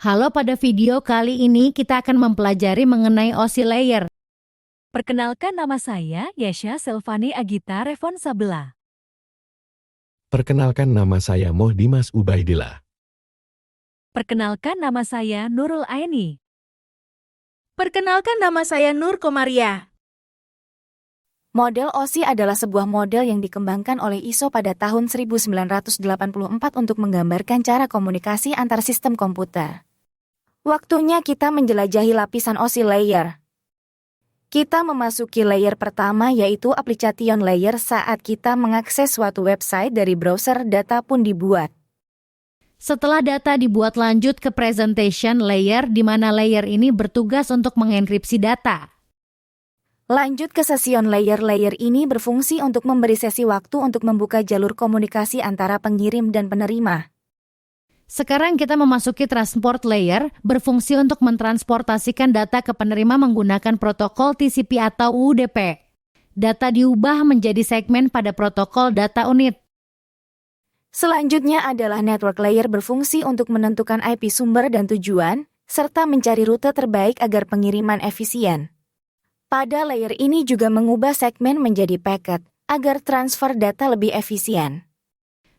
Halo, pada video kali ini kita akan mempelajari mengenai OSI layer. Perkenalkan, nama saya Yesha Selvani Agita Revon Sabela. Perkenalkan, nama saya Mohdimas Ubaidillah. Perkenalkan, nama saya Nurul Aini. Perkenalkan, nama saya Nur Komaria. Model OSI adalah sebuah model yang dikembangkan oleh ISO pada tahun 1984 untuk menggambarkan cara komunikasi antar sistem komputer. Waktunya kita menjelajahi lapisan OSI layer. Kita memasuki layer pertama, yaitu application layer. Saat kita mengakses suatu website dari browser, data pun dibuat. Setelah data dibuat, lanjut ke presentation layer, di mana layer ini bertugas untuk mengenkripsi data. Lanjut ke session layer. Layer ini berfungsi untuk memberi sesi waktu untuk membuka jalur komunikasi antara pengirim dan penerima. Sekarang kita memasuki transport layer, berfungsi untuk mentransportasikan data ke penerima menggunakan protokol TCP atau UDP. Data diubah menjadi segmen pada protokol data unit. Selanjutnya adalah network layer, berfungsi untuk menentukan IP sumber dan tujuan, serta mencari rute terbaik agar pengiriman efisien. Pada layer ini juga mengubah segmen menjadi paket, agar transfer data lebih efisien.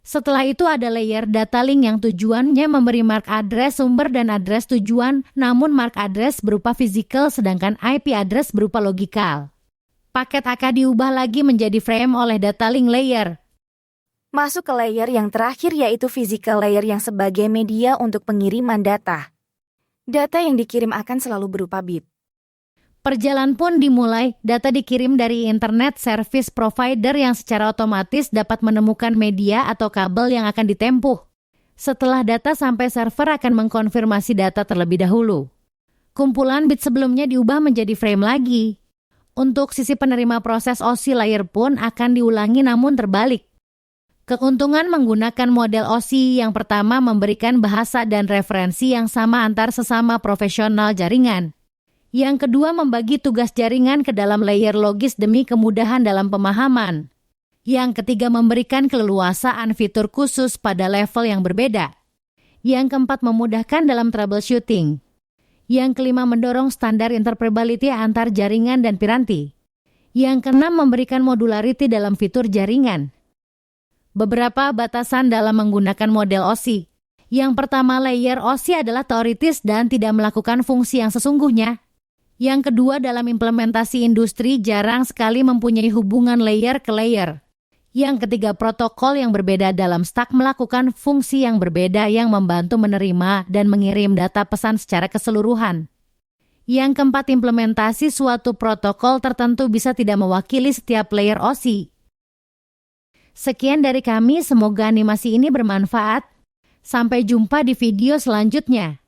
Setelah itu ada layer data link yang tujuannya memberi MAC address sumber dan address tujuan, namun MAC address berupa physical sedangkan IP address berupa logical. Paket AK diubah lagi menjadi frame oleh data link layer. Masuk ke layer yang terakhir, yaitu physical layer yang sebagai media untuk pengiriman data. Data yang dikirim akan selalu berupa bit. Perjalanan pun dimulai, data dikirim dari internet service provider yang secara otomatis dapat menemukan media atau kabel yang akan ditempuh. Setelah data sampai, server akan mengkonfirmasi data terlebih dahulu. Kumpulan bit sebelumnya diubah menjadi frame lagi. Untuk sisi penerima, proses OSI layer pun akan diulangi namun terbalik. Keuntungan menggunakan model OSI: yang pertama, memberikan bahasa dan referensi yang sama antar sesama profesional jaringan. Yang kedua, membagi tugas jaringan ke dalam layer logis demi kemudahan dalam pemahaman. Yang ketiga, memberikan keleluasaan fitur khusus pada level yang berbeda. Yang keempat, memudahkan dalam troubleshooting. Yang kelima, mendorong standar interoperability antar jaringan dan piranti. Yang keenam, memberikan modularity dalam fitur jaringan. Beberapa batasan dalam menggunakan model OSI. Yang pertama, layer OSI adalah teoritis dan tidak melakukan fungsi yang sesungguhnya. Yang kedua, dalam implementasi industri jarang sekali mempunyai hubungan layer ke layer. Yang ketiga, protokol yang berbeda dalam stack melakukan fungsi yang berbeda yang membantu menerima dan mengirim data pesan secara keseluruhan. Yang keempat, implementasi suatu protokol tertentu bisa tidak mewakili setiap layer OSI. Sekian dari kami, semoga animasi ini bermanfaat. Sampai jumpa di video selanjutnya.